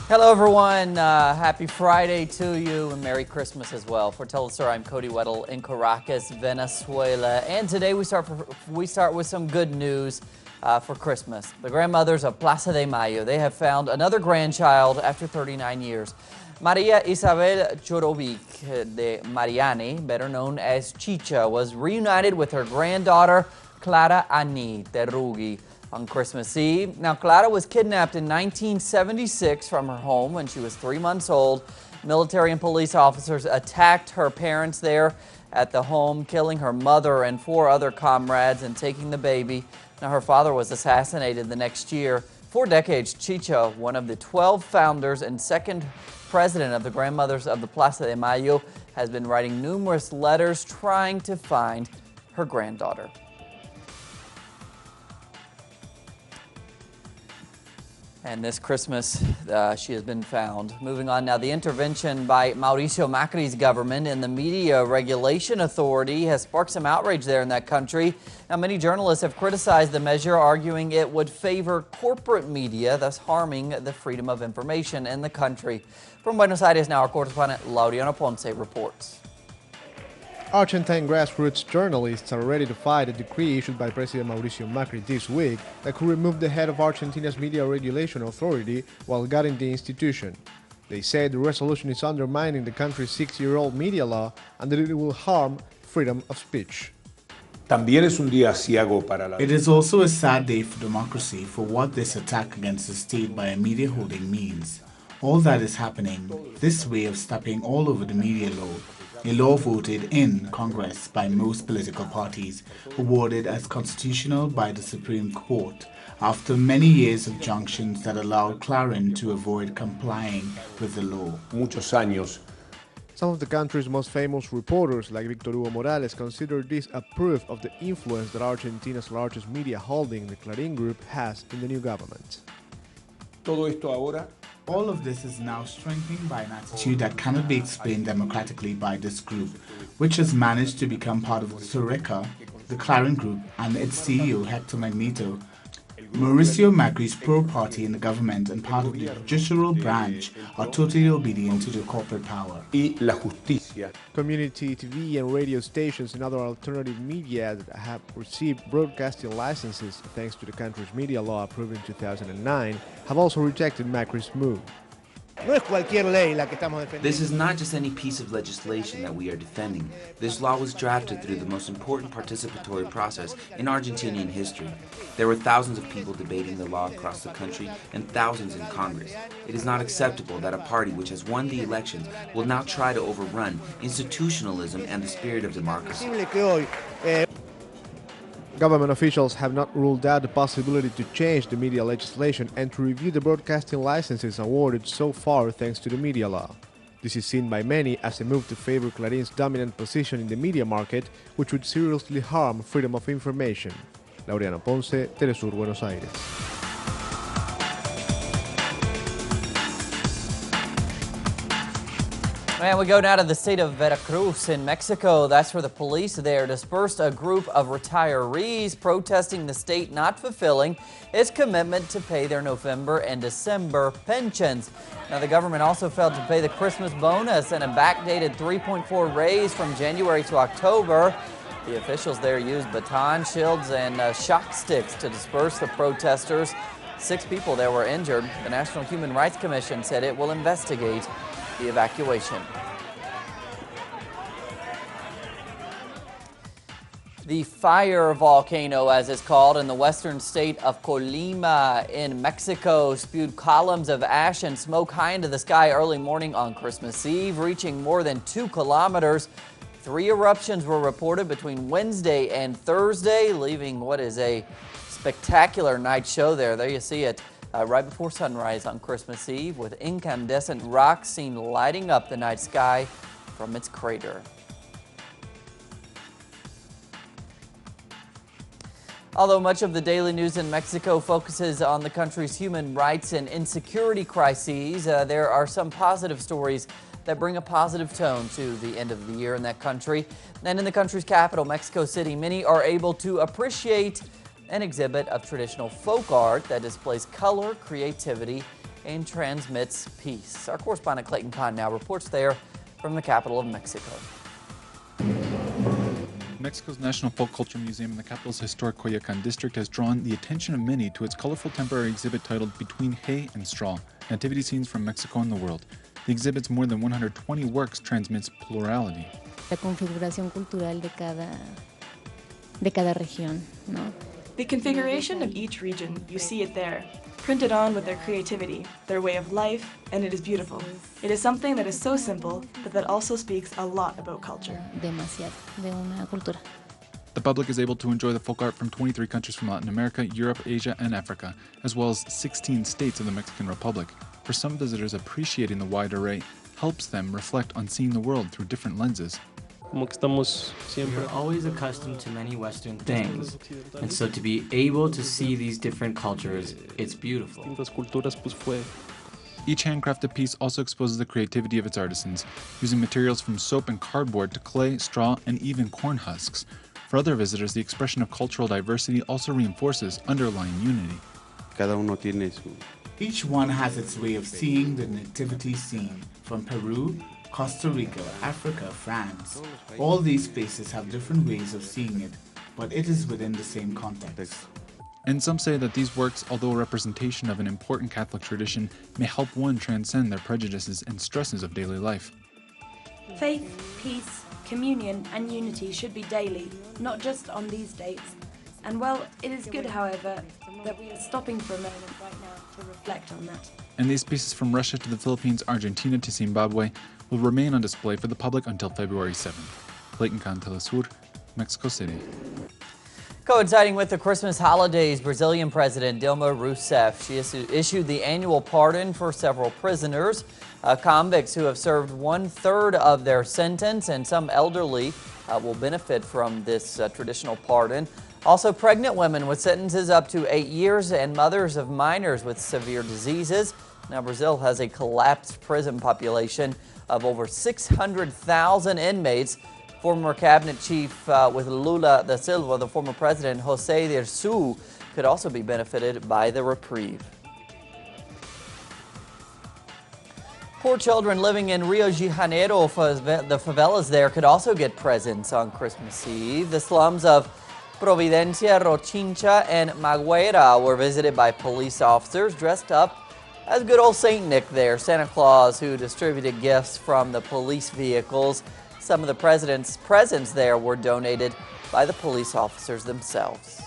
Hello everyone, happy Friday to you and Merry Christmas as well. For Telesur, I'm Cody Weddle in Caracas, Venezuela. And today we start with some good news for Christmas. The grandmothers of Plaza de Mayo, they have found another grandchild after 39 years. Maria Isabel Chorovic de Mariani, better known as Chicha, was reunited with her granddaughter Clara Ani Terrugi on Christmas Eve. Now, Clara was kidnapped in 1976 from her home when she was 3 months old. Military and police officers attacked her parents there at the home, killing her mother and 4 other comrades and taking the baby. Now, her father was assassinated the next year. For decades, Chicha, one of the 12 founders and second president of the Grandmothers of the Plaza de Mayo, has been writing numerous letters trying to find her granddaughter. And this Christmas, she has been found. Moving on now, the intervention by Mauricio Macri's government in the Media Regulation Authority has sparked some outrage there in that country. Now, many journalists have criticized the measure, arguing it would favor corporate media, thus harming the freedom of information in the country. From Buenos Aires now, our correspondent Laureano Ponce reports. Argentine grassroots journalists are ready to fight a decree issued by President Mauricio Macri this week that could remove the head of Argentina's Media Regulation Authority while guarding the institution. They say the resolution is undermining the country's 6-year-old media law and that it will harm freedom of speech. It is also a sad day for democracy for what this attack against the state by a media holding means. All that is happening, this way of stepping all over the media law, a law voted in Congress by most political parties, awarded as constitutional by the Supreme Court after many years of junctions that allowed Clarin to avoid complying with the law. Some of the country's most famous reporters, like Victor Hugo Morales, consider this a proof of the influence that Argentina's largest media holding, the Clarín Group, has in the new government. All of this is now strengthened by an attitude that cannot be explained democratically by this group, which has managed to become part of the Troika, the Clarin Group, and its CEO Hector Magneto. Mauricio Macri's pro-party in the government and part of the judicial branch are totally obedient to the corporate power. Community TV and radio stations and other alternative media that have received broadcasting licenses thanks to the country's media law approved in 2009 have also rejected Macri's move. This is not just any piece of legislation that we are defending. This law was drafted through the most important participatory process in Argentinian history. There were thousands of people debating the law across the country and thousands in Congress. It is not acceptable that a party which has won the elections will now try to overrun institutionalism and the spirit of democracy. Government officials have not ruled out the possibility to change the media legislation and to review the broadcasting licenses awarded so far thanks to the media law. This is seen by many as a move to favor Clarin's dominant position in the media market, which would seriously harm freedom of information. Laureano Ponce, Telesur, Buenos Aires. And we go now to the state of Veracruz in Mexico. That's where the police there dispersed a group of retirees protesting the state not fulfilling its commitment to pay their November and December pensions. Now, the government also failed to pay the Christmas bonus and a backdated 3.4 raise from January to October. The officials there used baton, shields, and shock sticks to disperse the protesters. 6 people there were injured. The National Human Rights Commission said it will investigate the evacuation. The fire volcano, as it's called, in the western state of Colima in Mexico spewed columns of ash and smoke high into the sky early morning on Christmas Eve, reaching more than 2 kilometers. 3 eruptions were reported between Wednesday and Thursday, leaving what is a spectacular night show there. There you see it. Right before sunrise on Christmas Eve, with incandescent rocks seen lighting up the night sky from its crater. Although much of the daily news in Mexico focuses on the country's human rights and insecurity crises, there are some positive stories that bring a positive tone to the end of the year in that country. And in the country's capital, Mexico City, many are able to appreciate an exhibit of traditional folk art that displays color, creativity, and transmits peace. Our correspondent Clayton Kahn now reports there from the capital of Mexico. Mexico's National Folk Culture Museum in the capital's historic Coyoacan district has drawn the attention of many to its colorful temporary exhibit titled Between Hay and Straw, Nativity Scenes from Mexico and the World. The exhibit's more than 120 works transmits plurality. La configuración cultural de cada región, ¿no? The configuration of each region, you see it there, printed on with their creativity, their way of life, and it is beautiful. It is something that is so simple, but that also speaks a lot about culture. Demasiado, de una cultura. The public is able to enjoy the folk art from 23 countries from Latin America, Europe, Asia, and Africa, as well as 16 states of the Mexican Republic. For some visitors, appreciating the wide array helps them reflect on seeing the world through different lenses. We're always accustomed to many Western things, and so to be able to see these different cultures, it's beautiful. Each handcrafted piece also exposes the creativity of its artisans, using materials from soap and cardboard to clay, straw, and even corn husks. For other visitors, the expression of cultural diversity also reinforces underlying unity. Each one has its way of seeing the nativity scene, from Peru, Costa Rica, Africa, France. All these spaces have different ways of seeing it, but it is within the same context. And some say that these works, although a representation of an important Catholic tradition, may help one transcend their prejudices and stresses of daily life. Faith, peace, communion and unity should be daily, not just on these dates. And well, it is good, however, that we are stopping for a moment right now to reflect on that. And these pieces from Russia to the Philippines, Argentina to Zimbabwe will remain on display for the public until February 7th. Clayton Kahn, Telesur, Mexico City. Coinciding with the Christmas holidays, Brazilian President Dilma Rousseff, she issued the annual pardon for several prisoners, convicts who have served 1/3 of their sentence, and some elderly will benefit from this traditional pardon. Also, pregnant women with sentences up to 8 years and mothers of minors with severe diseases. Now, Brazil has a collapsed prison population of over 600,000 inmates. Former cabinet chief with Lula da Silva, the former president José Dirceu, could also be benefited by the reprieve. Poor children living in Rio de Janeiro, the favelas there, could also get presents on Christmas Eve. The slums of Providencia, Rochincha, and Magueira were visited by police officers dressed up as good old Saint Nick there, Santa Claus, who distributed gifts from the police vehicles. Some of the president's presents there were donated by the police officers themselves.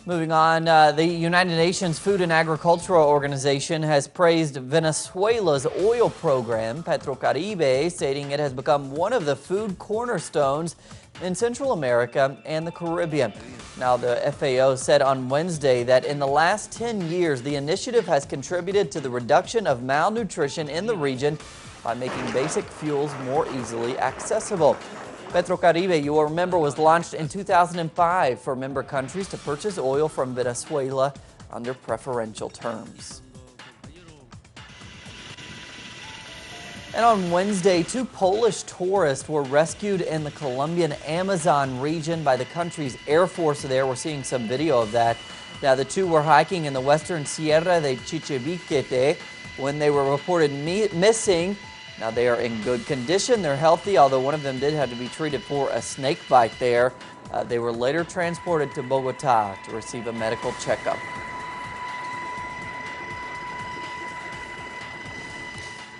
Moving on, the United Nations Food and Agricultural Organization has praised Venezuela's oil program, PETROCARIBE, stating it has become one of the food cornerstones in Central America and the Caribbean. Now, the FAO said on Wednesday that in the last 10 years, the initiative has contributed to the reduction of malnutrition in the region by making basic fuels more easily accessible. PetroCaribe, you will remember, was launched in 2005 for member countries to purchase oil from Venezuela under preferential terms. And on Wednesday, 2 Polish tourists were rescued in the Colombian Amazon region by the country's Air Force there. We're seeing some video of that. Now, the 2 were hiking in the western Sierra de Chichibiquete when they were reported missing. Now, they are in good condition. They're healthy, although one of them did have to be treated for a snake bite there. They were later transported to Bogota to receive a medical checkup.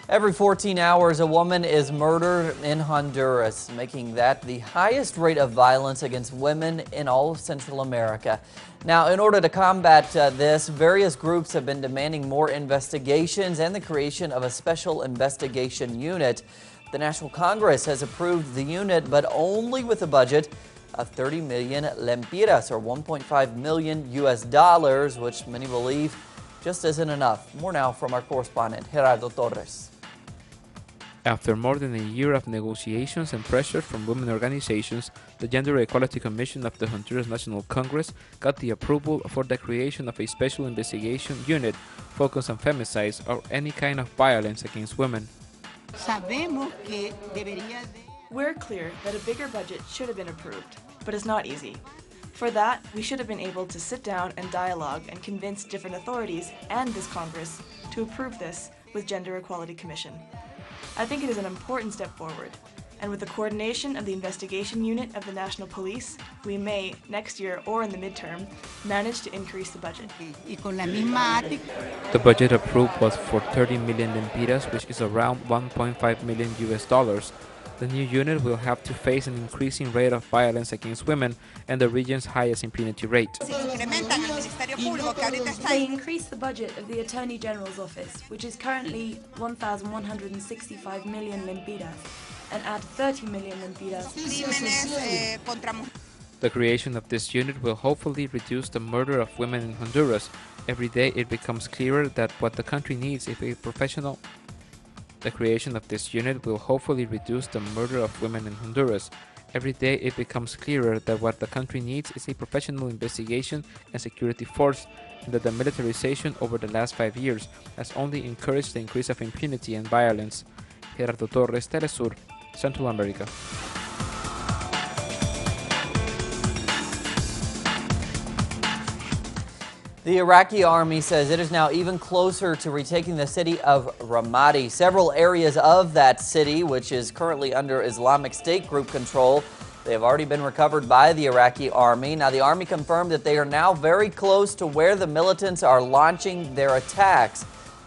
Every 14 hours, a woman is murdered in Honduras, making that the highest rate of violence against women in all of Central America. Now, in order to combat this, various groups have been demanding more investigations and the creation of a special investigation unit. The National Congress has approved the unit, but only with a budget of 30 million lempiras, or $1.5 million US, which many believe just isn't enough. More now from our correspondent, Gerardo Torres. After more than a year of negotiations and pressure from women organizations, the Gender Equality Commission of the Honduras National Congress got the approval for the creation of a special investigation unit focused on femicides or any kind of violence against women. We're clear that a bigger budget should have been approved, but it's not easy. For that, we should have been able to sit down and dialogue and convince different authorities and this Congress to approve this with Gender Equality Commission. I think it is an important step forward, and with the coordination of the investigation unit of the National Police, we may, next year or in the midterm, manage to increase the budget. The budget approved was for 30 million lempiras, which is around 1.5 million US. The new unit will have to face an increasing rate of violence against women and the region's highest impunity rate. They increased the budget of the Attorney General's office, which is currently 1,165 million lempiras, and add 30 million lempiras. The creation of this unit will hopefully reduce the murder of women in Honduras. Every day it becomes clearer that what the country needs is a professional. The creation of this unit will hopefully reduce the murder of women in Honduras. Every day it becomes clearer that what the country needs is a professional investigation and security force, and that the militarization over the last 5 years has only encouraged the increase of impunity and violence. Gerardo Torres, Telesur, Central America. The Iraqi army says it is now even closer to retaking the city of Ramadi. Several areas of that city, which is currently under Islamic State group control, they have already been recovered by the Iraqi army. Now, the army confirmed that they are now very close to where the militants are launching their attacks.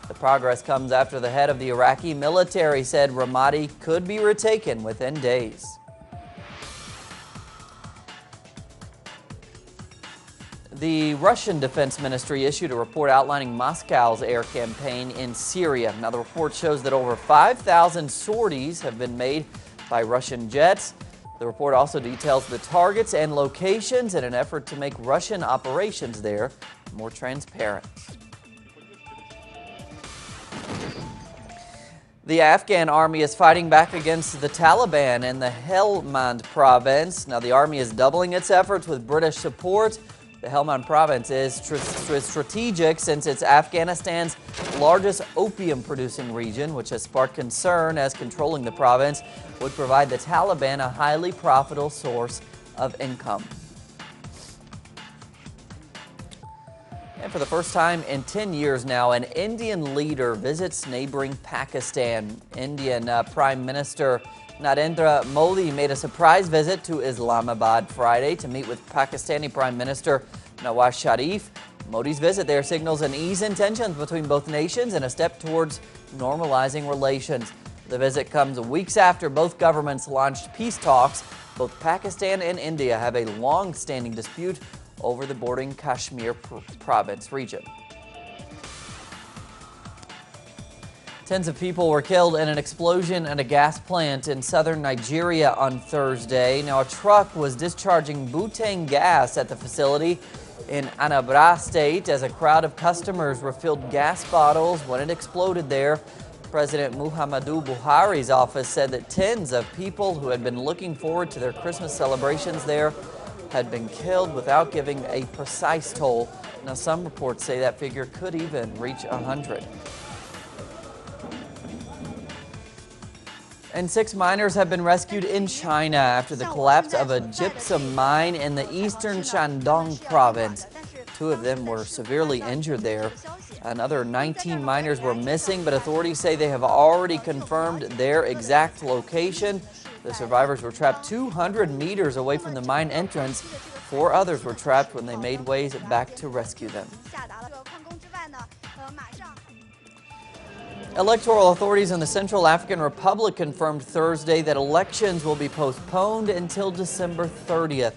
The progress comes after the head of the Iraqi military said Ramadi could be retaken within days. The Russian Defense Ministry issued a report outlining Moscow's air campaign in Syria. Now, the report shows that over 5,000 sorties have been made by Russian jets. The report also details the targets and locations in an effort to make Russian operations there more transparent. The Afghan army is fighting back against the Taliban in the Helmand province. Now, the army is doubling its efforts with British support. The Helmand province is strategic since it's Afghanistan's largest opium-producing region, which has sparked concern as controlling the province would provide the Taliban a highly profitable source of income. And for the first time in 10 years now, an Indian leader visits neighboring Pakistan. Indian Prime Minister Narendra Modi made a surprise visit to Islamabad Friday to meet with Pakistani Prime Minister Nawaz Sharif. Modi's visit there signals an ease in tensions between both nations and a step towards normalizing relations. The visit comes weeks after both governments launched peace talks. Both Pakistan and India have a long-standing dispute over the bordering Kashmir province region. Tens of people were killed in an explosion at a gas plant in southern Nigeria on Thursday. Now, a truck was discharging butane gas at the facility in Anambra State as a crowd of customers refilled gas bottles when it exploded there. President Muhammadu Buhari's office said that tens of people who had been looking forward to their Christmas celebrations there had been killed without giving a precise toll. Now, some reports say that figure could even reach 100. And 6 miners have been rescued in China after the collapse of a gypsum mine in the eastern Shandong province. 2 of them were severely injured there. Another 19 miners were missing, but authorities say they have already confirmed their exact location. The survivors were trapped 200 meters away from the mine entrance. 4 others were trapped when they made ways back to rescue them. Electoral authorities in the Central African Republic confirmed Thursday that elections will be postponed until December 30th.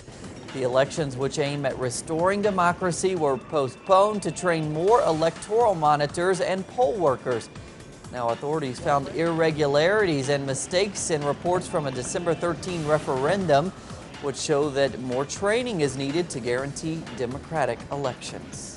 The elections, which aim at restoring democracy, were postponed to train more electoral monitors and poll workers. Now, authorities found irregularities and mistakes in reports from a December 13 referendum, which show that more training is needed to guarantee democratic elections.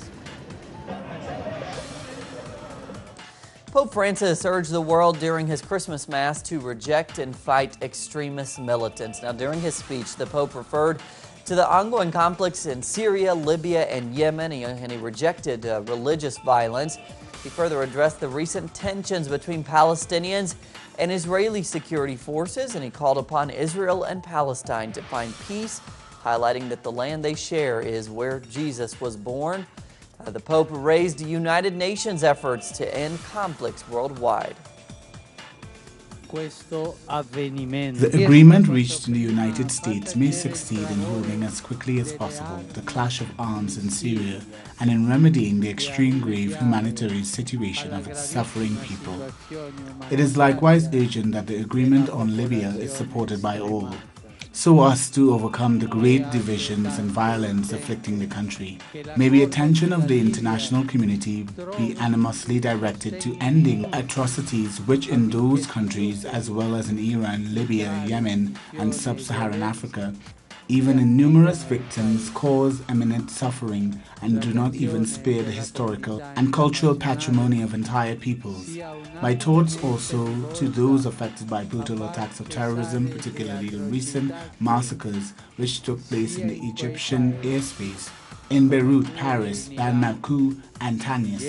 Pope Francis urged the world during his Christmas Mass to reject and fight extremist militants. Now, during his speech, the Pope referred to the ongoing conflicts in Syria, Libya, and Yemen, and he rejected religious violence. He further addressed the recent tensions between Palestinians and Israeli security forces, and he called upon Israel and Palestine to find peace, highlighting that the land they share is where Jesus was born. The Pope raised United Nations efforts to end conflicts worldwide. The agreement reached in the United States may succeed in holding as quickly as possible the clash of arms in Syria and in remedying the extreme grave humanitarian situation of its suffering people. It is likewise urgent that the agreement on Libya is supported by all, so as to overcome the great divisions and violence afflicting the country. May the attention of the international community be animously directed to ending atrocities which in those countries, as well as in Iran, Libya, Yemen, and sub-Saharan Africa, even in numerous victims cause imminent suffering and do not even spare the historical and cultural patrimony of entire peoples. My thoughts also to those affected by brutal attacks of terrorism, particularly the recent massacres which took place in the Egyptian airspace, in Beirut, Paris, Bamako, and Tanis.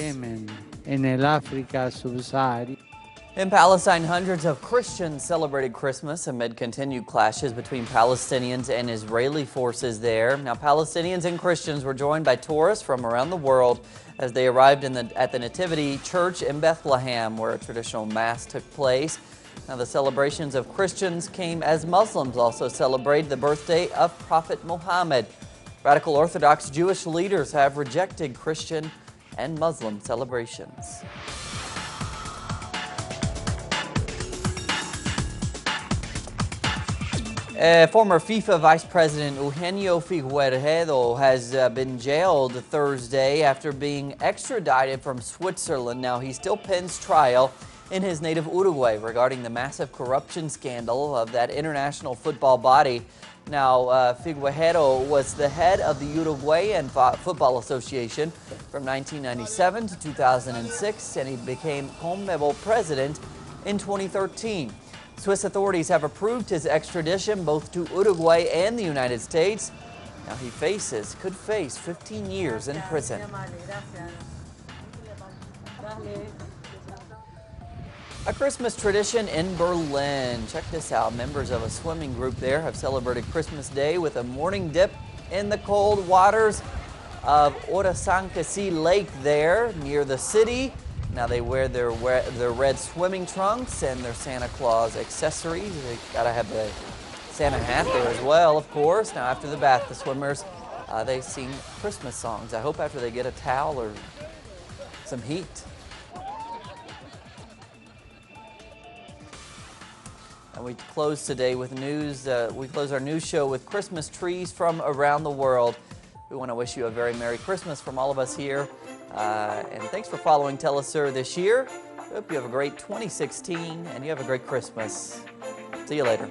In Palestine, hundreds of Christians celebrated Christmas amid continued clashes between Palestinians and Israeli forces there. Now, Palestinians and Christians were joined by tourists from around the world as they arrived at the Nativity Church in Bethlehem, where a traditional mass took place. Now, the celebrations of Christians came as Muslims also celebrated the birthday of Prophet Muhammad. Radical Orthodox Jewish leaders have rejected Christian and Muslim celebrations. Former FIFA Vice President Eugenio Figueiredo has been jailed Thursday after being extradited from Switzerland. Now, he still pens trial in his native Uruguay regarding the massive corruption scandal of that international football body. Now, Figueiredo was the head of the Uruguayan Football Association from 1997 to 2006, and he became CONMEBOL president in 2013. Swiss authorities have approved his extradition both to Uruguay and the United States. Now he could face 15 years in prison. A Christmas tradition in Berlin. Check this out. Members of a swimming group there have celebrated Christmas Day with a morning dip in the cold waters of Orasankasi Lake there near the city. Now they wear their red swimming trunks and their Santa Claus accessories. They gotta have the Santa hat there as well, of course. Now after the bath, the swimmers, they sing Christmas songs. I hope after they get a towel or some heat. And we close today with news. We close our news show with Christmas trees from around the world. We want to wish you a very Merry Christmas from all of us here. And thanks for following Tell Us Sir this year. Hope you have a great 2016 and you have a great Christmas. See you later.